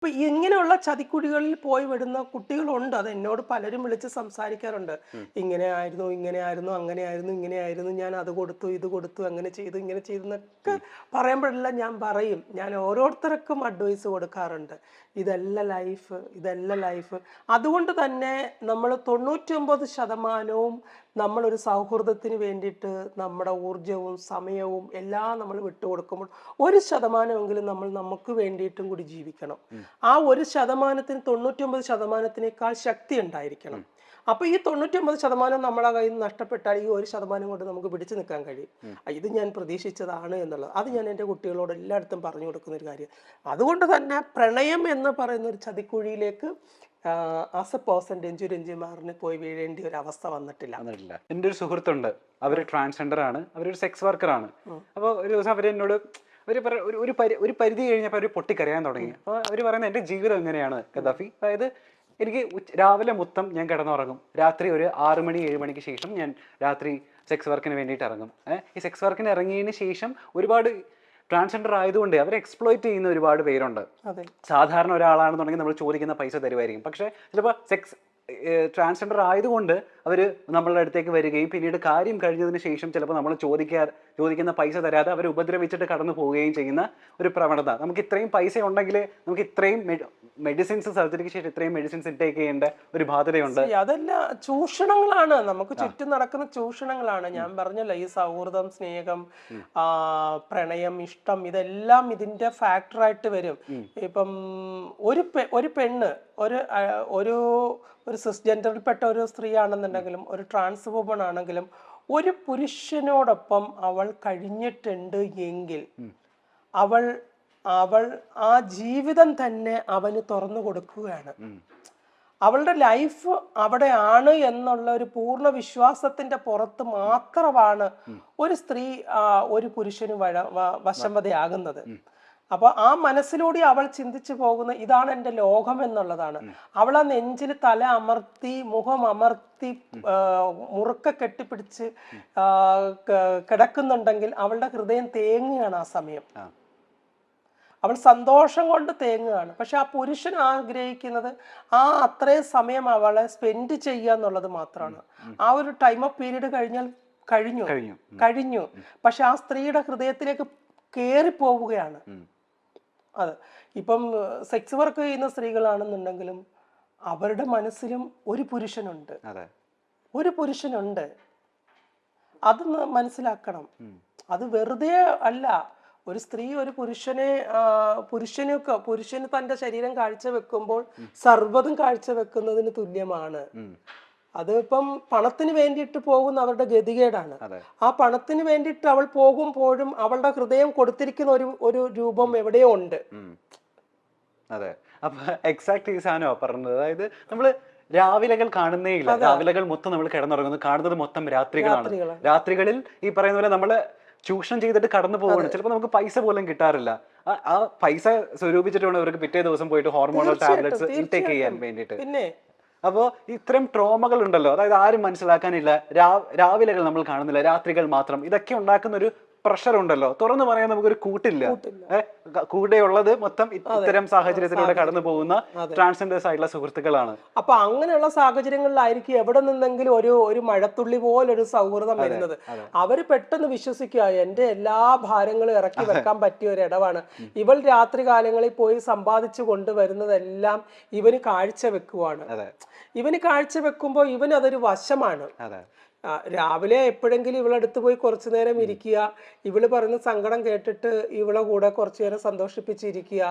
ഇപ്പൊ ഇങ്ങനെയുള്ള ചതിക്കുഴികളിൽ പോയി വിടുന്ന കുട്ടികളുണ്ട്. അത് എന്നോട് പലരും വിളിച്ച് സംസാരിക്കാറുണ്ട്. ഇങ്ങനെയായിരുന്നു, അങ്ങനെയായിരുന്നു, ഇങ്ങനെയായിരുന്നു. ഞാൻ അത് കൊടുത്തു, ഇത് കൊടുത്തു, അങ്ങനെ ചെയ്തു, ഇങ്ങനെ ചെയ്തു എന്നൊക്കെ പറയുമ്പോഴെല്ലാം ഞാൻ പറയും. ഞാൻ ഓരോരുത്തർക്കും അഡ്വൈസ് കൊടുക്കാറുണ്ട്. ഇതല്ല ലൈഫ്, ഇതല്ല ലൈഫ്. അതുകൊണ്ട് തന്നെ നമ്മൾ 99% നമ്മളൊരു സൗഹൃദത്തിന് വേണ്ടിയിട്ട് നമ്മുടെ ഊർജവും സമയവും എല്ലാം നമ്മൾ വിട്ടുകൊടുക്കുമ്പോൾ 1% നമ്മൾ നമുക്ക് വേണ്ടിയിട്ടും കൂടി ജീവിക്കണം. ആ 1%ത്തിന് 99%-നേക്കാൾ ശക്തി ഉണ്ടായിരിക്കണം. അപ്പൊ ഈ 99% നമ്മളെ കയ്യിൽ നിന്ന് നഷ്ടപ്പെട്ടാൽ ഈ 1% കൊണ്ട് നമുക്ക് പിടിച്ചു നിൽക്കാൻ കഴിയും. ഇത് ഞാൻ പ്രതീക്ഷിച്ചതാണ് എന്നുള്ളത് അത് ഞാൻ എൻ്റെ കുട്ടികളോട് എല്ലായിടത്തും പറഞ്ഞു കൊടുക്കുന്ന ഒരു കാര്യം. അതുകൊണ്ട് തന്നെ പ്രണയം എന്ന് പറയുന്ന ഒരു ചതിക്കുഴിയിലേക്ക് ആസ് എ പേഴ്സൺ രഞ്ജുമാറിന് പോയി വീഴേണ്ട ഒരു അവസ്ഥ വന്നിട്ടില്ല. എൻ്റെ ഒരു സുഹൃത്തുണ്ട്, അവര് ട്രാൻസ്ജെൻഡർ ആണ്, അവരൊരു സെക്സ് വർക്കർ ആണ്. അപ്പോൾ ഒരു ദിവസം അവരെന്നോട് ഒരു പരിധി കഴിഞ്ഞപ്പോൾ അവർ പൊട്ടിക്കരയാൻ തുടങ്ങി. അപ്പോൾ അവർ പറയുന്നത് എൻ്റെ ജീവിതം എങ്ങനെയാണ് ഗദ്ദാഫി, അതായത് എനിക്ക് രാവിലെ മൊത്തം ഞാൻ കിടന്നുറങ്ങും, രാത്രി ഒരു 6 മണി 7 മണിക്ക് ശേഷം ഞാൻ രാത്രി സെക്സ് വർക്കിന് വേണ്ടിയിട്ട് ഇറങ്ങും. ഈ സെക്സ് വർക്കിന് ഇറങ്ങിയതിന് ശേഷം ഒരുപാട് ട്രാൻസ്ജെൻഡർ ആയതുകൊണ്ട് അവരെ എക്സ്പ്ലോയിറ്റ് ചെയ്യുന്ന ഒരുപാട് പേരുണ്ട്. സാധാരണ ഒരാളാണെന്നുണ്ടെങ്കിൽ നമ്മൾ ചോദിക്കുന്ന പൈസ തരുമായിരിക്കും, പക്ഷേ ചിലപ്പോൾ സെക്സ് ട്രാൻസ്ജെൻഡർ ആയതുകൊണ്ട് അവർ നമ്മളുടെ അടുത്തേക്ക് വരികയും പിന്നീട് കാര്യം കഴിഞ്ഞതിന് ശേഷം ചിലപ്പോൾ നമ്മൾ ചോദിക്കുന്ന പൈസ തരാതെ അവർ ഉപദ്രവിച്ചിട്ട് കടന്നു പോവുകയും ചെയ്യുന്ന ഒരു പ്രവണത. നമുക്ക് ഇത്രയും പൈസ ഉണ്ടെങ്കിൽ നമുക്ക് ഇത്രയും മെഡിസിൻസ്, സർജറിക്ക് ശേഷം ഇത്രയും മെഡിസിൻസ് ഇൻടേക്ക് ചെയ്യേണ്ട ഒരു ബാധ്യതയുണ്ട്. അതെല്ലാം ചൂഷണങ്ങളാണ്, നമുക്ക് ചുറ്റും നടക്കുന്ന ചൂഷണങ്ങളാണ്. ഞാൻ പറഞ്ഞല്ലോ, ഈ സൗഹൃദം, സ്നേഹം, പ്രണയം, ഇഷ്ടം, ഇതെല്ലാം ഇതിന്റെ ഫാക്ടറായിട്ട് വരും. ഇപ്പം ഒരു പെണ്ണ് ഒരു സിസ്ജെൻഡറിൽപ്പെട്ട ഒരു സ്ത്രീ ആണെന്നുണ്ടെങ്കിലും ഒരു ട്രാൻസ് വുമൺ ആണെങ്കിലും ഒരു പുരുഷനോടൊപ്പം അവൾ കഴിഞ്ഞിട്ടുണ്ട് എങ്കിൽ അവൾ ആ ജീവിതം തന്നെ അവന് തുറന്നു കൊടുക്കുകയാണ്. അവളുടെ ലൈഫ് അവിടെയാണ് എന്നുള്ള ഒരു പൂർണ്ണ വിശ്വാസത്തിന്റെ പുറത്ത് മാത്രമാണ് ഒരു സ്ത്രീ ഒരു പുരുഷന് വശംവദയാകുന്നത്. അപ്പൊ ആ മനസ്സിലൂടെ അവൾ ചിന്തിച്ചു പോകുന്ന ഇതാണ് എൻ്റെ ലോകം എന്നുള്ളതാണ്. അവൾ ആ നെഞ്ചിൽ തല അമർത്തി, മുഖം അമർത്തി, മുറുക്ക കെട്ടിപ്പിടിച്ച് കിടക്കുന്നുണ്ടെങ്കിൽ അവളുടെ ഹൃദയം തേങ്ങുകയാണ് ആ സമയം. അവൾ സന്തോഷം കൊണ്ട് തേങ്ങുകയാണ്. പക്ഷെ ആ പുരുഷൻ ആഗ്രഹിക്കുന്നത് അത്രയും സമയം അവളെ സ്പെൻഡ് ചെയ്യുക എന്നുള്ളത് മാത്രമാണ്. ആ ഒരു ടൈം ഓഫ് പീരീഡ് കഴിഞ്ഞാൽ കഴിഞ്ഞു. പക്ഷെ ആ സ്ത്രീയുടെ ഹൃദയത്തിലേക്ക് കേറിപ്പോവുകയാണ്. അതെ, ഇപ്പം സെക്സ് വർക്ക് ചെയ്യുന്ന സ്ത്രീകളാണെന്നുണ്ടെങ്കിലും അവരുടെ മനസ്സിലും ഒരു പുരുഷനുണ്ട്. അത് മനസ്സിലാക്കണം. അത് വെറുതെ അല്ല. ഒരു സ്ത്രീ ഒരു പുരുഷന് തന്റെ ശരീരം കാഴ്ചവെക്കുമ്പോൾ സർവ്വതും കാഴ്ചവെക്കുന്നതിന് തുല്യമാണ്. അത് ഇപ്പം പണത്തിന് വേണ്ടിയിട്ട് പോകുന്ന അവരുടെ ഗതികേടാണ്. ആ പണത്തിന് വേണ്ടിയിട്ട് അവൾ പോകുമ്പോഴും അവളുടെ ഹൃദയം കൊടുത്തിരിക്കുന്ന ഒരു രൂപം എവിടെയോ ഉണ്ട്. അതെ, അപ്പൊ എക്സാക്ട് ഈ സാധനമാ പറഞ്ഞത്. അതായത് നമ്മള് രാവിലകൾ കാണുന്നേ ഇല്ല, രാവിലകൾ മൊത്തം നമ്മൾ കിടന്നുറങ്ങുന്നു, കാണുന്നത് മൊത്തം രാത്രികളാണ്. രാത്രികളിൽ ഈ പറയുന്ന പോലെ നമ്മള് ചൂഷണം ചെയ്തിട്ട് കടന്നു പോവുകയാണ്. ചിലപ്പോൾ നമുക്ക് പൈസ പോലും കിട്ടാറില്ല. ആ പൈസ സ്വരൂപിച്ചിട്ട് വേണം അവർക്ക് പിറ്റേ ദിവസം പോയിട്ട് ഹോർമോണൽ ടാബ്ലറ്റ്സ് ഇൻടേക്ക് ചെയ്യാൻ വേണ്ടിയിട്ട്. അപ്പോൾ ഇത്തരം ട്രോമകൾ ഉണ്ടല്ലോ, അതായത് ആരും മനസ്സിലാക്കാനില്ല. രാവിലെകൾ നമ്മൾ കാണുന്നില്ല, രാത്രികൾ മാത്രം. ഇതൊക്കെ ഉണ്ടാക്കുന്ന ഒരു പ്രഷർ ഉണ്ടല്ലോ, തുറന്നു പറയാൻ നമുക്കൊരു കൂട്ടില്ല. കൂടെയുള്ളത് മൊത്തം ഇത്തരം സാഹചര്യത്തിലൂടെ കടന്നു പോകുന്ന ട്രാൻസ്ജെൻഡേഴ്സ് ആയിട്ടുള്ള സുഹൃത്തുക്കളാണ്. അപ്പൊ അങ്ങനെയുള്ള സാഹചര്യങ്ങളിലായിരിക്കും എവിടെ നിന്നെങ്കിലും ഒരു മഴത്തുള്ളി പോലൊരു സൗഹൃദം വരുന്നത്. അവര് പെട്ടെന്ന് വിശ്വസിക്കുക എന്റെ എല്ലാ ഭാരങ്ങളും ഇറക്കി വെക്കാൻ പറ്റിയ ഒരു ഇടവാണ്. ഇവൾ രാത്രി കാലങ്ങളിൽ പോയി സമ്പാദിച്ചു കൊണ്ടുവരുന്നതെല്ലാം ഇവന് കാഴ്ചവെക്കുവാണ്. ഇവന് കാഴ്ചവെക്കുമ്പോൾ ഇവൻ അതൊരു വശമാണ്. രാവിലെ എപ്പോഴെങ്കിലും ഇവളടുത്ത് പോയി കുറച്ചു നേരം ഇരിക്കുക, ഇവള് പറയുന്ന സങ്കടം കേട്ടിട്ട് ഇവളെ കൂടെ കുറച്ചു നേരം സന്തോഷിപ്പിച്ചിരിക്കുക,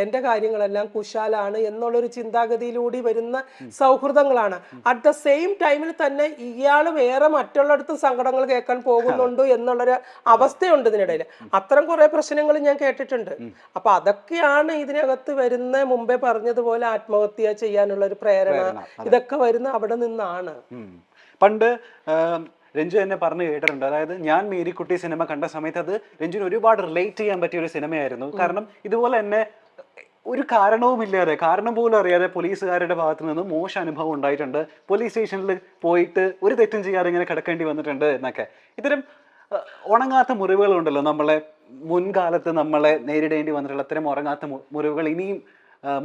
എൻ്റെ കാര്യങ്ങളെല്ലാം കുശാലാണ് എന്നുള്ളൊരു ചിന്താഗതിയിലൂടെ വരുന്ന സൗഹൃദങ്ങളാണ്. അറ്റ് ദ സെയിം ടൈമിൽ തന്നെ ഇയാൾ വേറെ മറ്റുള്ളടത്തും സങ്കടങ്ങൾ കേൾക്കാൻ പോകുന്നുണ്ട് എന്നുള്ളൊരു അവസ്ഥയുണ്ട് ഇതിനിടയിൽ. അത്തരം കുറെ പ്രശ്നങ്ങൾ ഞാൻ കേട്ടിട്ടുണ്ട്. അപ്പൊ അതൊക്കെയാണ് ഇതിനകത്ത് വരുന്ന, മുമ്പേ പറഞ്ഞതുപോലെ ആത്മഹത്യ ചെയ്യാനുള്ള ഒരു പ്രേരണ, ഇതൊക്കെ വരുന്ന അവിടെ നിന്നാണ്. പണ്ട് രഞ്ജു എന്നെ പറഞ്ഞു കേട്ടിട്ടുണ്ട്. അതായത് ഞാൻ മേരിക്കുട്ടി സിനിമ കണ്ട സമയത്ത് അത് രഞ്ജുവിന് ഒരുപാട് റിലേറ്റ് ചെയ്യാൻ പറ്റിയ ഒരു സിനിമയായിരുന്നു. കാരണം ഇതുപോലെ തന്നെ ഒരു കാരണവുമില്ലാതെ, കാരണം പോലും അറിയാതെ പോലീസുകാരുടെ ഭാഗത്തു നിന്ന് മോശം അനുഭവം ഉണ്ടായിട്ടുണ്ട്. പോലീസ് സ്റ്റേഷനിൽ പോയിട്ട് ഒരു തെറ്റും ചെയ്യാതെ ഇങ്ങനെ കിടക്കേണ്ടി വന്നിട്ടുണ്ട് എന്നൊക്കെ. ഇത്തരം ഉണങ്ങാത്ത മുറിവുകളുണ്ടല്ലോ, നമ്മളെ മുൻകാലത്ത് നമ്മളെ നേരിടേണ്ടി വന്നിട്ടുള്ള അത്തരം ഉറങ്ങാത്ത മുറിവുകൾ ഇനിയും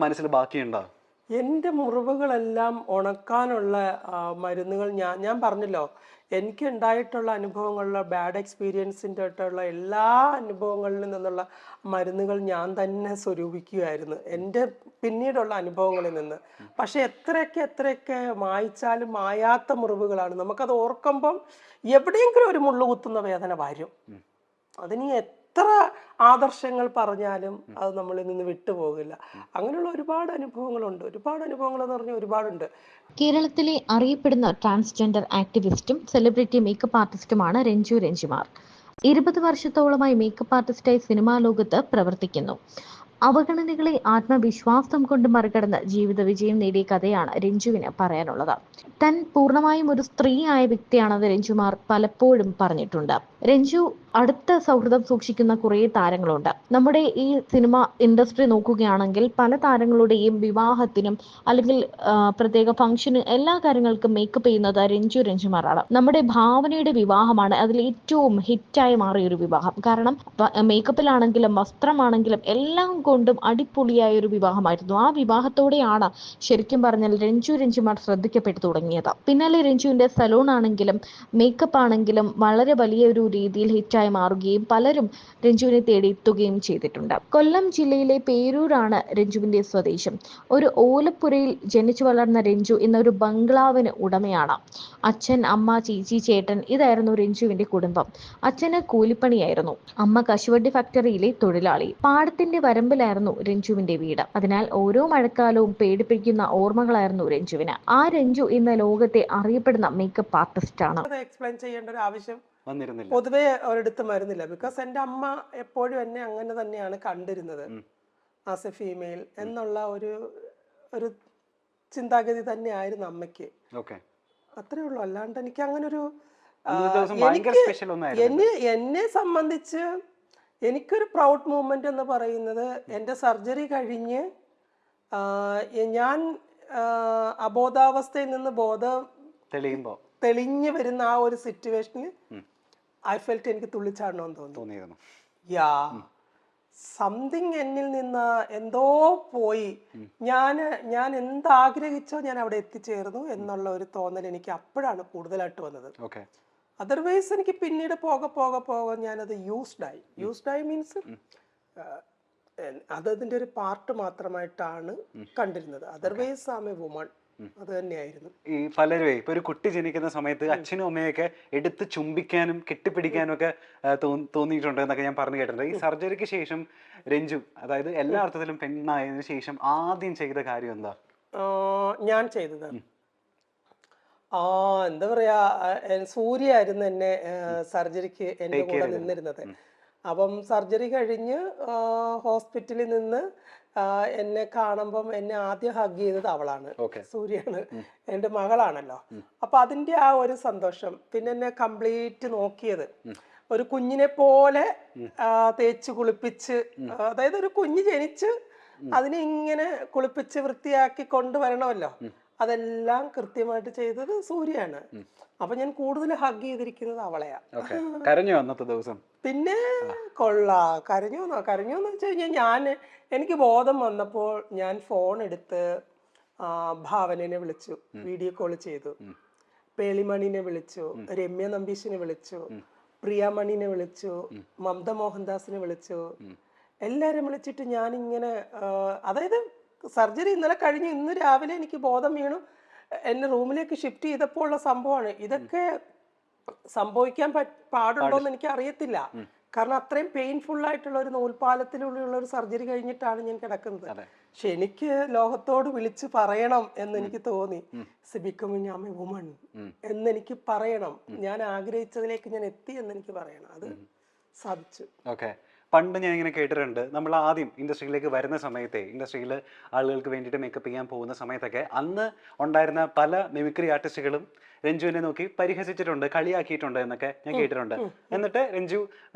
മനസ്സിൽ ബാക്കിയുണ്ടോ? എൻ്റെ മുറിവുകളെല്ലാം ഉണക്കാനുള്ള മരുന്നുകൾ ഞാൻ പറഞ്ഞല്ലോ, എനിക്ക് ഉണ്ടായിട്ടുള്ള അനുഭവങ്ങളിലെ ബാഡ് എക്സ്പീരിയൻസിൻ്റെ ആയിട്ടുള്ള എല്ലാ അനുഭവങ്ങളിൽ നിന്നുള്ള മരുന്നുകൾ ഞാൻ തന്നെ സ്വരൂപിക്കുകയായിരുന്നു എൻ്റെ പിന്നീടുള്ള അനുഭവങ്ങളിൽ നിന്ന്. പക്ഷെ എത്രയൊക്കെ മായ്ച്ചാലും മായാത്ത മുറിവുകളാണ്. നമുക്കത് ഓർക്കുമ്പം എവിടെയെങ്കിലും ഒരു മുള്ളു കുത്തുന്ന വേദന വരും. അതിന് എത്ര ആദർശങ്ങൾ പറഞ്ഞാലും അത് നമ്മളിൽ നിന്ന് വിട്ടുപോകില്ല. അങ്ങനെയുള്ള ഒരുപാട് അനുഭവങ്ങളുണ്ട്. ഒരുപാട് അനുഭവങ്ങൾ എന്ന് പറഞ്ഞാൽ ഒരുപാടുണ്ട്. കേരളത്തിലെ അറിയപ്പെടുന്ന ട്രാൻസ്ജെൻഡർ ആക്ടിവിസ്റ്റും സെലിബ്രിറ്റി മേക്കപ്പ് ആർട്ടിസ്റ്റുമാണ് രഞ്ജു രഞ്ജിമാർ. 20 വർഷത്തോളമായി മേക്കപ്പ് ആർട്ടിസ്റ്റായി സിനിമാ ലോകത്ത് പ്രവർത്തിക്കുന്നു. അവഗണനകളെ ആത്മവിശ്വാസം കൊണ്ട് മറികടന്ന് ജീവിത വിജയം നേടിയ കഥയാണ് രഞ്ജുവിന് പറയാനുള്ളത്. താൻ പൂർണ്ണമായും ഒരു സ്ത്രീയായ വ്യക്തിയാണെന്ന് രഞ്ജുമാർ പലപ്പോഴും പറഞ്ഞിട്ടുണ്ട്. രഞ്ജു അടുത്ത സൗഹൃദം സൂക്ഷിക്കുന്ന കുറേ താരങ്ങളുണ്ട്. നമ്മുടെ ഈ സിനിമ ഇൻഡസ്ട്രി നോക്കുകയാണെങ്കിൽ പല താരങ്ങളുടെയും വിവാഹത്തിനും അല്ലെങ്കിൽ പ്രത്യേക ഫംഗ്ഷന് എല്ലാ കാര്യങ്ങൾക്കും മേക്കപ്പ് ചെയ്യുന്നത് രഞ്ജുമാറാണ്. നമ്മുടെ ഭാവനയുടെ വിവാഹമാണ് അതിൽ ഏറ്റവും ഹിറ്റായി മാറിയ ഒരു വിവാഹം. കാരണം മേക്കപ്പിലാണെങ്കിലും വസ്ത്രമാണെങ്കിലും എല്ലാം കൊണ്ടും അടിപൊളിയായ ഒരു വിവാഹമായിരുന്നു. ആ വിവാഹത്തോടെയാണ് ശരിക്കും പറഞ്ഞാൽ രഞ്ജുമാർ ശ്രദ്ധിക്കപ്പെട്ടു തുടങ്ങിയത്. പിന്നാലെ രഞ്ജുവിന്റെ സലൂൺ ആണെങ്കിലും മേക്കപ്പ് ആണെങ്കിലും വളരെ വലിയ ഒരു രീതിയിൽ ഹിറ്റായി മാറുകയും പലരും രഞ്ജുവിനെ തേടി എത്തുകയും ചെയ്തിട്ടുണ്ട്. കൊല്ലം ജില്ലയിലെ പേരൂരാണ് രഞ്ജുവിന്റെ സ്വദേശം. ഒരു ഓലപ്പുരയിൽ ജനിച്ചു വളർന്ന രഞ്ജു ഇന്നൊരു ബംഗ്ലാവിന് ഉടമയാണ്. അച്ഛൻ, അമ്മ, ചേച്ചി, ചേട്ടൻ ഇതായിരുന്നു രഞ്ജുവിന്റെ കുടുംബം. അച്ഛന് കൂലിപ്പണിയായിരുന്നു, അമ്മ കശുവണ്ടി ഫാക്ടറിയിലെ തൊഴിലാളി. പാടത്തിന്റെ വരമ്പിലായിരുന്നു രഞ്ജുവിന്റെ വീട്. അതിനാൽ ഓരോ മഴക്കാലവും പേടിപ്പിക്കുന്ന ഓർമ്മകളായിരുന്നു രഞ്ജുവിന്. ആ രഞ്ജു ഇന്ന് ലോകത്തെ അറിയപ്പെടുന്ന മേക്കപ്പ് ആർട്ടിസ്റ്റ് ആണ്. എക്സ്പ്ലെയിൻ ചെയ്യേണ്ട ഒരു ആവശ്യം വന്നിരുന്നില്ല, പൊതുവെ ഒരിടത്തും വരുന്നില്ല. ബിക്കോസ് എൻ്റെ അമ്മ എപ്പോഴും എന്നെ അങ്ങനെ തന്നെയാണ് കണ്ടിരുന്നത്, ആസ് എ ഫീമെയിൽ എന്നുള്ള ഒരു ചിന്താഗതി തന്നെയായിരുന്നു അമ്മയ്ക്ക്. അത്രേ ഉള്ളൂ. അല്ലാണ്ട് എനിക്ക് അങ്ങനെ ഒരു എന്നെ സംബന്ധിച്ച് എനിക്കൊരു പ്രൗഡ് മൂമെന്റ് എന്ന് പറയുന്നത് എൻ്റെ സർജറി കഴിഞ്ഞ് ഞാൻ അബോധാവസ്ഥയിൽ നിന്ന് തെളിഞ്ഞു വരുന്ന ആ ഒരു സിറ്റുവേഷനിൽ ഐ ഫെൽറ്റ് എനിക്ക് തുള്ളിച്ചാടണമെന്ന് തോന്നിയിരുന്നു. യാ, സംതിങ് എന്നിൽ നിന്ന് എന്തോ പോയി. ഞാൻ എന്താഗ്രഹിച്ചോ ഞാൻ അവിടെ എത്തിച്ചേർന്നു എന്നുള്ള ഒരു തോന്നൽ എനിക്ക് അപ്പോഴാണ് കൂടുതലായിട്ട് വന്നത്. അതർവൈസ് എനിക്ക് പിന്നീട് പോകെ ഞാനത് യൂസ്ഡായി മീൻസ് അതിന്റെ ഒരു പാർട്ട് മാത്രമായിട്ടാണ് കണ്ടിരുന്നത്. Otherwise am a woman. അത് തന്നെയായിരുന്നു. ഈ പലരും ഇപ്പൊ ഒരു കുട്ടി ജനിക്കുന്ന സമയത്ത് അച്ഛനും അമ്മയൊക്കെ എടുത്ത് ചുംബിക്കാനും കെട്ടിപ്പിടിക്കാനും ഒക്കെ തോന്നിയിട്ടുണ്ട് എന്നൊക്കെ ഞാൻ പറഞ്ഞു കേട്ടിട്ടുണ്ട്. ഈ സർജറിക്ക് ശേഷം രഞ്ജു, അതായത് എല്ലാ അർത്ഥത്തിലും പെണ്ണായതിനു ശേഷം ആദ്യം ചെയ്ത കാര്യം എന്താ? ഞാൻ ചെയ്തത് എന്താ പറയാ, സൂര്യായിരുന്നു എന്നെ സർജറിക്ക് എന്റെ കൂടെ നിന്നിരുന്നത്. അപ്പം സർജറി കഴിഞ്ഞ് ഹോസ്പിറ്റലിൽ നിന്ന് എന്നെ കാണുമ്പം എന്നെ ആദ്യം ഹഗ് ചെയ്തത് അവളാണ്, സൂര്യാണ്. എൻ്റെ മകളാണല്ലോ. അപ്പൊ അതിന്റെ ആ ഒരു സന്തോഷം. പിന്നെ എന്നെ കംപ്ലീറ്റ് നോക്കിയത് ഒരു കുഞ്ഞിനെ പോലെ തേച്ച് കുളിപ്പിച്ച്, അതായത് ഒരു കുഞ്ഞ് ജനിച്ച് അതിനെ ഇങ്ങനെ കുളിപ്പിച്ച് വൃത്തിയാക്കി കൊണ്ടുവരണമല്ലോ, അതെല്ലാം കൃത്യമായിട്ട് ചെയ്തത് സൂര്യാണ്. അപ്പൊ ഞാൻ കൂടുതൽ ഹഗ് ചെയ്തിരിക്കുന്നത് അവളെയാ. കരഞ്ഞോ അന്നത്തെ ദിവസം? പിന്നെ കരഞ്ഞോന്ന് വെച്ച് കഴിഞ്ഞാൽ എനിക്ക് ബോധം വന്നപ്പോൾ ഞാൻ ഫോൺ എടുത്ത് ഭാവനനെ വിളിച്ചു, വീഡിയോ കോൾ ചെയ്തു, പേളിമണിനെ വിളിച്ചു, രമ്യ നമ്പീശിനെ വിളിച്ചു, പ്രിയമണിനെ വിളിച്ചു, മമത മോഹൻദാസിനെ വിളിച്ചു. എല്ലാരും വിളിച്ചിട്ട് ഞാനിങ്ങനെ, അതായത് സർജറി ഇന്നലെ കഴിഞ്ഞ് ഇന്ന് രാവിലെ എനിക്ക് ബോധം വീണു, എന്നെ റൂമിലേക്ക് ഷിഫ്റ്റ് ചെയ്തപ്പോൾ ഉള്ള സംഭവമാണ്. ഇതൊക്കെ സംഭവിക്കാൻ പാടുണ്ടോന്ന് എനിക്ക് അറിയത്തില്ല. കാരണം അത്രയും പെയിൻഫുൾ ആയിട്ടുള്ള ഒരു നൂൽപാലത്തിലുള്ള ഒരു സർജറി കഴിഞ്ഞിട്ടാണ് ഞാൻ കിടക്കുന്നത്. പക്ഷെ എനിക്ക് ലോകത്തോട് വിളിച്ച് പറയണം എന്ന് എനിക്ക് തോന്നി, ബിക്കമിങ് ഐ എ വുമൺ എന്നെനിക്ക് പറയണം. ഞാൻ ആഗ്രഹിച്ചതിലേക്ക് ഞാൻ എത്തി എന്ന് എനിക്ക് പറയണം. അത് സാധിച്ചു. പണ്ട് ഞാൻ ഇങ്ങനെ കേട്ടിട്ടുണ്ട്, നമ്മൾ ആദ്യം ഇൻഡസ്ട്രിയിലേക്ക് വരുന്ന സമയത്തെ, ഇൻഡസ്ട്രിയിൽ ആളുകൾക്ക് വേണ്ടിയിട്ട് മേക്കപ്പ് ചെയ്യാൻ പോകുന്ന സമയത്തൊക്കെ അന്ന് ഉണ്ടായിരുന്ന പല മിമിക്രി ആർട്ടിസ്റ്റുകളും രഞ്ജുവിനെ നോക്കി പരിഹസിച്ചിട്ടുണ്ട്, കളിയാക്കിയിട്ടുണ്ട് എന്നൊക്കെ ഞാൻ കേട്ടിട്ടുണ്ട്. എന്നിട്ട് രഞ്ജു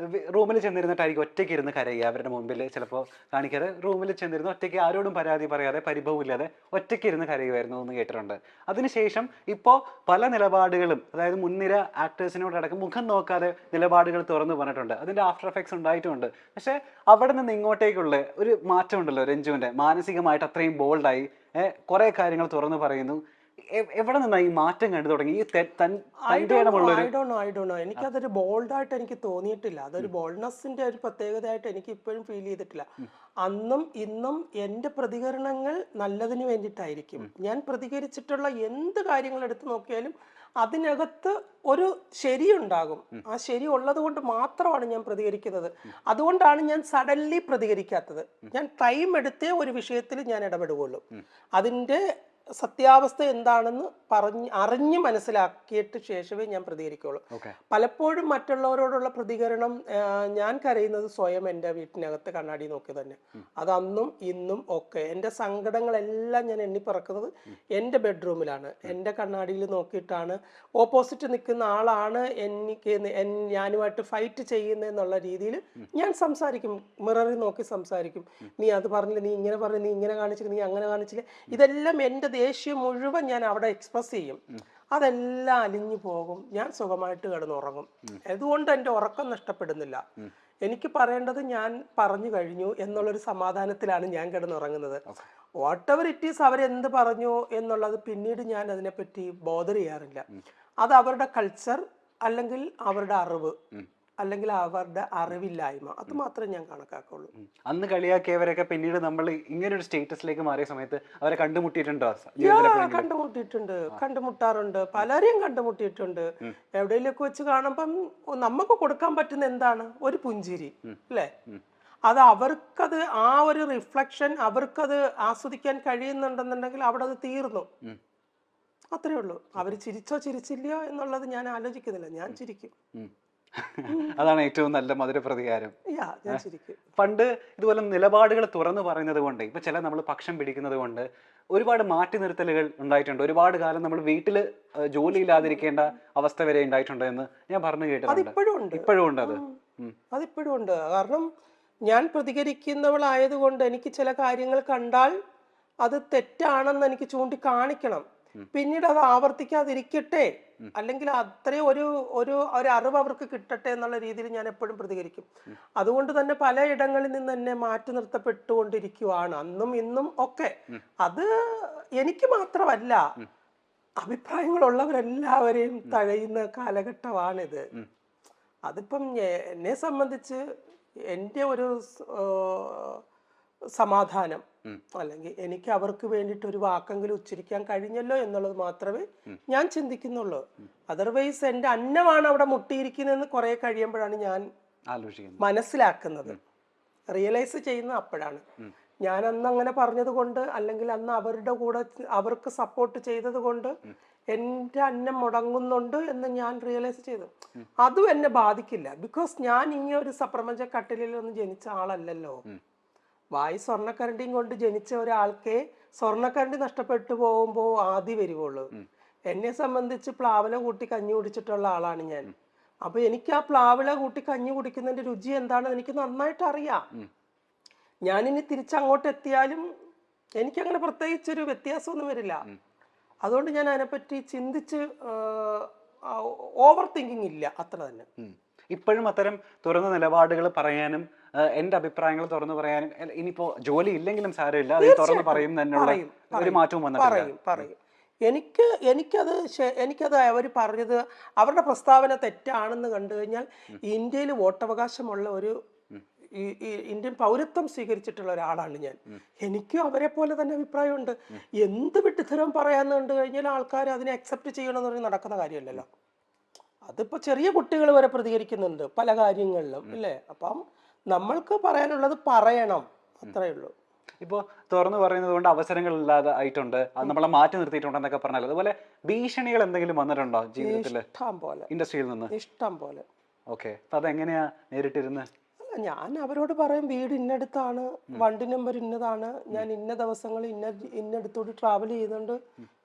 റൂമിൽ ചെന്നിരുന്നിട്ടായിരിക്കും ഒറ്റയ്ക്ക് ഇരുന്ന് കരയുക. അവരുടെ മുമ്പിൽ ചിലപ്പോൾ കാണിക്കാതെ റൂമിൽ ചെന്നിരുന്ന് ഒറ്റയ്ക്ക് ആരോടും പരാതി പറയാതെ പരിഭവമില്ലാതെ ഒറ്റയ്ക്ക് ഇരുന്ന് കരയുമായിരുന്നു എന്ന് കേട്ടിട്ടുണ്ട്. അതിനുശേഷം ഇപ്പോൾ പല നിലപാടുകളും, അതായത് മുൻനിര ആക്ടേഴ്സിനോടടക്കം മുഖം നോക്കാതെ നിലപാടുകൾ തുറന്നു പറഞ്ഞിട്ടുണ്ട്. അതിന്റെ ആഫ്റ്റർ എഫക്ട്സ് ഉണ്ടായിട്ടുമുണ്ട്. പക്ഷെ അവിടെ നിന്ന് ഇങ്ങോട്ടേക്കുള്ള ഒരു മാറ്റം ഉണ്ടല്ലോ രഞ്ജുവിന്റെ, മാനസികമായിട്ട് അത്രയും ബോൾഡായി കുറെ കാര്യങ്ങൾ തുറന്നു പറയുന്നു. എവിടെ നിന്നാണ് ഈ മാറ്റം കണ്ടു തുടങ്ങി? ഈ എനിക്കതൊരു ബോൾഡായിട്ട് എനിക്ക് തോന്നിയിട്ടില്ല. അതൊരു ബോൾഡ്നെസ്സിന്റെ ഒരു പ്രത്യേകതയായിട്ട് എനിക്ക് ഇപ്പോഴും ഫീൽ ചെയ്തിട്ടില്ല. അന്നും ഇന്നും എൻ്റെ പ്രതികരണങ്ങൾ നല്ലതിന് വേണ്ടിയിട്ടായിരിക്കും. ഞാൻ പ്രതികരിച്ചിട്ടുള്ള എന്ത് കാര്യങ്ങൾ എടുത്തു നോക്കിയാലും അതിനകത്ത് ഒരു ശരിയുണ്ടാകും. ആ ശരി ഉള്ളത് കൊണ്ട് മാത്രമാണ് ഞാൻ പ്രതികരിക്കുന്നത്. അതുകൊണ്ടാണ് ഞാൻ സഡൻലി പ്രതികരിക്കാത്തത്. ഞാൻ ടൈം എടുത്തേ ഒരു വിഷയത്തിൽ ഞാൻ ഇടപെടുകയുള്ളൂ. അതിൻ്റെ സത്യാവസ്ഥ എന്താണെന്ന് അറിഞ്ഞ് മനസ്സിലാക്കിയിട്ട് ശേഷമേ ഞാൻ പ്രതികരിക്കുള്ളൂ. പലപ്പോഴും മറ്റുള്ളവരോടുള്ള പ്രതികരണം, ഞാൻ കരയുന്നത് സ്വയം എൻ്റെ വീട്ടിനകത്ത് കണ്ണാടി നോക്കി തന്നെ. അത് അന്നും ഇന്നും ഒക്കെ എൻ്റെ സങ്കടങ്ങളെല്ലാം ഞാൻ എണ്ണിപ്പറക്കുന്നത് എൻ്റെ ബെഡ്റൂമിലാണ്. എൻ്റെ കണ്ണാടിയിൽ നോക്കിയിട്ടാണ് ഓപ്പോസിറ്റ് നിൽക്കുന്ന ആളാണ് ഞാനുമായിട്ട് ഫൈറ്റ് ചെയ്യുന്നതെന്നുള്ള രീതിയിൽ ഞാൻ സംസാരിക്കും. മിററിൽ നോക്കി സംസാരിക്കും. നീ അത് പറഞ്ഞില്ല, നീ ഇങ്ങനെ പറഞ്ഞു, നീ ഇങ്ങനെ കാണിച്ചില്ല, നീ അങ്ങനെ കാണിച്ചില്ല. ഇതെല്ലാം എൻ്റെ ദേഷ്യം മുഴുവൻ ഞാൻ അവിടെ എക്സ്പ്രസ് ചെയ്യും. അതെല്ലാം അലിഞ്ഞു പോകും. ഞാൻ സുഖമായിട്ട് കിടന്നുറങ്ങും. അതുകൊണ്ട് എൻ്റെ ഉറക്കം നഷ്ടപ്പെടുന്നില്ല. എനിക്ക് പറയേണ്ടത് ഞാൻ പറഞ്ഞു കഴിഞ്ഞു എന്നുള്ളൊരു സമാധാനത്തിലാണ് ഞാൻ കിടന്നുറങ്ങുന്നത്. വാട്ട് എവർ ഇറ്റ് ഈസ്, അവരെന്ത് പറഞ്ഞു എന്നുള്ളത് പിന്നീട് ഞാൻ അതിനെപ്പറ്റി ബോധർ ചെയ്യാറില്ല. അത് അവരുടെ കൾച്ചർ, അല്ലെങ്കിൽ അവരുടെ അറിവ്, അല്ലെങ്കിൽ അവരുടെ അറിവില്ലായ്മ, അത് മാത്രമേ ഞാൻ കണക്കാക്കുള്ളൂ. അന്ന് കളിയാക്കിയവരൊക്കെ പിന്നീട് നമ്മൾ ഇങ്ങനെ ഒരു സ്റ്റേറ്റസിലേക്ക് മാറിയ സമയത്ത് അവരെ കണ്ടുമുട്ടിയിട്ടുണ്ടോ? കണ്ടുമുട്ടാറുണ്ട്. പലരെയും കണ്ടുമുട്ടിയിട്ടുണ്ട്. എവിടെയെങ്കിലൊക്കെ വെച്ച് കാണുമ്പം നമുക്ക് കൊടുക്കാൻ പറ്റുന്ന എന്താണ്? ഒരു പുഞ്ചിരി, അല്ലേ? അത് അവർക്കത്, ആ ഒരു റിഫ്ലക്ഷൻ അവർക്കത് ആസ്വദിക്കാൻ കഴിയുന്നുണ്ടെന്നുണ്ടെങ്കിൽ അവിടെ അത് തീർന്നു. അത്രേ ഉള്ളൂ. അവർ ചിരിച്ചോ ചിരിച്ചില്ലയോ എന്നുള്ളത് ഞാൻ ആലോചിക്കുന്നില്ല. ഞാൻ ചിരിക്കും. അതാണ് ഏറ്റവും നല്ല മധുര പ്രതികാരം. ഞാൻ ചിരിക്കും. പണ്ട് ഇതുപോലെ നിലപാടുകൾ തുറന്നു പറയുന്നത് കൊണ്ട്, ഇപ്പൊ ചില നമ്മൾ പക്ഷം പിടിക്കുന്നത് കൊണ്ട് ഒരുപാട് മാറ്റി നിർത്തലുകൾ ഉണ്ടായിട്ടുണ്ട്. ഒരുപാട് കാലം നമ്മൾ വീട്ടിൽ ജോലിയില്ലാതിരിക്കേണ്ട അവസ്ഥ വരെ ഉണ്ടായിട്ടുണ്ട് എന്ന് ഞാൻ പറഞ്ഞു കേട്ടിട്ടുണ്ട്. ഇപ്പോഴും ഉണ്ട്. അതിപ്പോഴും ഉണ്ട്. കാരണം ഞാൻ പ്രതികരിക്കുന്നവളായതുകൊണ്ട് എനിക്ക് ചില കാര്യങ്ങൾ കണ്ടാൽ അത് തെറ്റാണെന്ന് എനിക്ക് ചൂണ്ടിക്കാണിക്കണം. പിന്നീട് അത് ആവർത്തിക്കാതിരിക്കട്ടെ, അല്ലെങ്കിൽ അത്രയും ഒരു അറിവ് അവർക്ക് കിട്ടട്ടെ എന്നുള്ള രീതിയിൽ ഞാൻ എപ്പോഴും പ്രതികരിക്കും. അതുകൊണ്ട് തന്നെ പലയിടങ്ങളിൽ നിന്ന് എന്നെ മാറ്റി നിർത്തപ്പെട്ടുകൊണ്ടിരിക്കുവാണ് അന്നും ഇന്നും ഒക്കെ. അത് എനിക്ക് മാത്രമല്ല, അഭിപ്രായങ്ങളുള്ളവരെല്ലാവരെയും തഴയുന്ന കാലഘട്ടമാണിത്. അതിപ്പം എന്നെ സംബന്ധിച്ച് എൻ്റെ ഒരു സമാധാനം, അല്ലെങ്കിൽ എനിക്ക് അവർക്ക് വേണ്ടിയിട്ട് ഒരു വാക്കെങ്കിലും ഉച്ചരിക്കാൻ കഴിഞ്ഞല്ലോ എന്നുള്ളത് മാത്രമേ ഞാൻ ചിന്തിക്കുന്നുള്ളൂ. അതർവൈസ് എൻ്റെ അന്നമാണ് അവിടെ മുട്ടിയിരിക്കുന്നതെന്ന് കുറെ കഴിയുമ്പോഴാണ് ഞാൻ മനസ്സിലാക്കുന്നത്, റിയലൈസ് ചെയ്യുന്നത് അപ്പോഴാണ്. ഞാൻ അന്ന് അങ്ങനെ പറഞ്ഞത് കൊണ്ട്, അല്ലെങ്കിൽ അന്ന് അവരുടെ കൂടെ അവർക്ക് സപ്പോർട്ട് ചെയ്തത് കൊണ്ട് എൻ്റെ അന്നം മുടങ്ങുന്നുണ്ട് എന്ന് ഞാൻ റിയലൈസ് ചെയ്തു. അതും എന്നെ ബാധിക്കില്ല. ബിക്കോസ് ഞാൻ ഈ ഒരു സപ്രപഞ്ച കട്ടിലൊന്നും ജനിച്ച ആളല്ലല്ലോ. വായി സ്വർണ്ണക്കരണ്ടിയും കൊണ്ട് ജനിച്ച ഒരാൾക്കേ സ്വർണ്ണക്കരണ്ടി നഷ്ടപ്പെട്ടു പോകുമ്പോൾ ആദ്യം വരുവുള്ളൂ. എന്നെ സംബന്ധിച്ച് പ്ലാവില കൂട്ടി കഞ്ഞി കുടിച്ചിട്ടുള്ള ആളാണ് ഞാൻ. അപ്പൊ എനിക്ക് ആ പ്ലാവില കൂട്ടി കഞ്ഞി കുടിക്കുന്നതിന്റെ രുചി എന്താണെന്ന് എനിക്ക് നന്നായിട്ട് അറിയാം. ഞാനിനി തിരിച്ചങ്ങോട്ട് എത്തിയാലും എനിക്കങ്ങനെ പ്രത്യേകിച്ചൊരു വ്യത്യാസമൊന്നും വരില്ല. അതുകൊണ്ട് ഞാൻ അതിനെപ്പറ്റി ചിന്തിച്ച് ഓവർ തിങ്കിങ് ഇല്ല, അത്ര തന്നെ. ഇപ്പോഴും അത്തരം തുറന്ന നിലപാടുകൾ പറയാനും എന്റെ അഭിപ്രായങ്ങൾ തുറന്നു പറയാനും, ഇനിയിപ്പോ ജോലി ഇല്ലെങ്കിലും സാരമില്ല, അത് തുറന്നു പറയും തന്നെയുള്ള ഒരു മാറ്റവും പറയും. എനിക്കത് അവർ പറഞ്ഞത്, അവരുടെ പ്രസ്താവന തെറ്റാണെന്ന് കണ്ടു കഴിഞ്ഞാൽ, ഇന്ത്യയിൽ വോട്ടവകാശമുള്ള ഒരു ഇന്ത്യൻ പൗരത്വം സ്വീകരിച്ചിട്ടുള്ള ഒരാളാണ് ഞാൻ. എനിക്കും അവരെ പോലെ തന്നെ അഭിപ്രായമുണ്ട്. എന്ത് വിട്ടുത്തരം പറയാന്ന് കണ്ടു കഴിഞ്ഞാൽ ആൾക്കാർ അതിനെ അക്സെപ്റ്റ് ചെയ്യണമെന്ന് പറഞ്ഞ് നടക്കുന്ന കാര്യമല്ലല്ലോ. അതിപ്പോ ചെറിയ കുട്ടികൾ വരെ പ്രതികരിക്കുന്നുണ്ട് പല കാര്യങ്ങളിലും, അല്ലേ? അപ്പം നമ്മൾക്ക് പറയാനുള്ളത് പറയണം, അത്രേ ഉള്ളൂ. ഇപ്പോൾ തുറന്നു പറയുന്നത് കൊണ്ട് അവസരങ്ങൾ ഇല്ലാതെ ആയിട്ടുണ്ട്, നമ്മളെ മാറ്റി നിർത്തിയിട്ടുണ്ടെന്നൊക്കെ പറഞ്ഞാൽ, അതുപോലെ ഭീഷണികൾ എന്തെങ്കിലും വന്നിട്ടുണ്ടോ ജീവിതത്തിൽ? ഇഷ്ടം പോലെ, ഇൻഡസ്ട്രിയിൽ നിന്ന് ഇഷ്ടം പോലെ. ഓക്കെ, അതെങ്ങനെയാ നേരിട്ടിരുന്ന്? ഞാൻ അവരോട് പറയും, വീട് ഇന്നടുത്താണ്, വണ്ടി നമ്പർ ഇന്നതാണ്, ഞാൻ ഇന്ന ദിവസങ്ങൾ ഇന്നടുത്തോട്ട് ട്രാവൽ ചെയ്യുന്നുണ്ട്,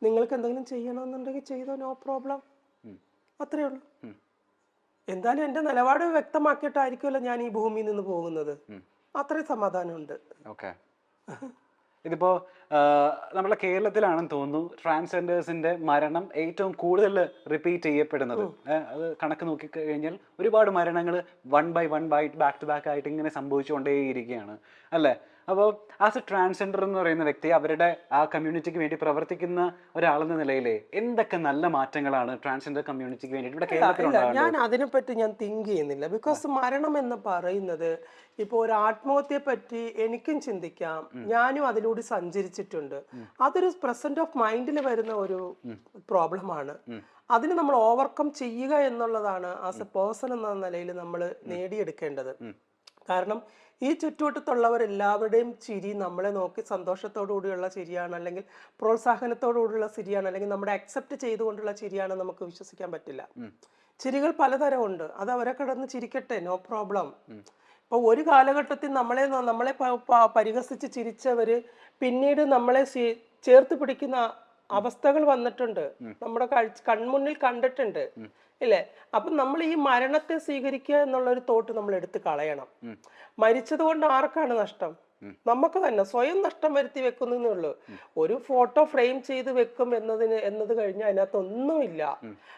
നിങ്ങൾക്ക് എന്തെങ്കിലും ചെയ്യണമെന്നുണ്ടെങ്കിൽ ചെയ്തോ, നോ പ്രോബ്ലം. അത്രേ ഉള്ളൂ. എന്തായാലും എൻ്റെ നിലപാട് വ്യക്തമാക്കിയിട്ടായിരിക്കുമല്ലോ ഞാൻ ഈ ഭൂമിയിൽ നിന്ന് പോകുന്നത്. അത്രയും സമാധാനമുണ്ട്. ഓക്കെ. ഇതിപ്പോ നമ്മളെ കേരളത്തിലാണെന്ന് തോന്നുന്നു ട്രാൻസ്ജെൻഡേഴ്സിന്റെ മരണം ഏറ്റവും കൂടുതൽ റിപ്പീറ്റ് ചെയ്യപ്പെടുന്നത്. അത് കണക്ക് നോക്കി കഴിഞ്ഞാൽ ഒരുപാട് മരണങ്ങൾ 1 by 1 ബാക്ക് ടു ബാക്ക് ആയിട്ട് ഇങ്ങനെ സംഭവിച്ചുകൊണ്ടേയിരിക്കുകയാണ് അല്ലേ? അപ്പോൾ ആസ് എ ട്രാൻസ്ജെൻഡർ എന്ന് പറയുന്ന വ്യക്തി, അവരുടെ ആ കമ്മ്യൂണിറ്റിക്ക് വേണ്ടി പ്രവർത്തിക്കുന്ന ഒരാളെന്ന നിലയിൽ എന്തൊക്കെ നല്ല മാറ്റങ്ങളാണ് ട്രാൻസ്ജെൻഡർ കമ്മ്യൂണിറ്റിക്ക് വേണ്ടിയിട്ട് ഇവിടെ കേരളത്തിലുണ്ടാകുന്നത്? ഞാൻ അതിനെപ്പറ്റി ഞാൻ തിങ്ക് ചെയ്യുന്നില്ല. ബിക്കോസ് മരണം എന്ന് പറയുന്നത് ഇപ്പോൾ ഒരു ആത്മഹത്യയെ പറ്റി എനിക്കും ചിന്തിക്കാം, ഞാനും അതിലൂടെ സഞ്ചരിച്ചിട്ടുണ്ട്. അതൊരു പ്രസന്റ് ഓഫ് മൈൻഡിൽ വരുന്ന ഒരു പ്രോബ്ലമാണ്. അതിന് നമ്മൾ ഓവർകം ചെയ്യുക എന്നുള്ളതാണ് ആസ് എ പേഴ്സൺ എന്ന നിലയിൽ നമ്മൾ നേടിയെടുക്കേണ്ടത്. കാരണം ഈ ചുറ്റുവട്ടത്തുള്ളവരെല്ലാവരുടെയും ചിരി നമ്മളെ നോക്കി സന്തോഷത്തോടു കൂടിയുള്ള ചിരിയാണ്, അല്ലെങ്കിൽ പ്രോത്സാഹനത്തോടു കൂടിയുള്ള ചിരിയാണ്, അല്ലെങ്കിൽ നമ്മുടെ അക്സെപ്റ്റ് ചെയ്തുകൊണ്ടുള്ള ചിരിയാണ് നമുക്ക് വിശ്വസിക്കാൻ പറ്റില്ല. ചിരികൾ പലതരമുണ്ട്. അത് അവരെ കിടന്ന് ചിരിക്കട്ടെ, നോ പ്രോബ്ലം. ഇപ്പൊ ഒരു കാലഘട്ടത്തിൽ നമ്മളെ പരിഹസിച്ച് ചിരിച്ചവര് പിന്നീട് നമ്മളെ ചേർത്ത് പിടിക്കുന്ന അവസ്ഥകൾ വന്നിട്ടുണ്ട്, നമ്മുടെ കൺമുന്നിൽ കണ്ടിട്ടുണ്ട് ഇല്ലേ? അപ്പൊ നമ്മൾ ഈ മരണത്തെ സ്വീകരിക്കുക എന്നുള്ള ഒരു തോട്ട് നമ്മൾ എടുത്ത് കളയണം. മരിച്ചത് കൊണ്ട് ആർക്കാണ് നഷ്ടം? നമുക്ക് തന്നെ സ്വയം നഷ്ടം വരുത്തി വെക്കുന്നേ ഉള്ളൂ. ഒരു ഫോട്ടോ ഫ്രെയിം ചെയ്ത് വെക്കും എന്നത് കഴിഞ്ഞാൽ അതിനകത്ത് ഒന്നുമില്ല.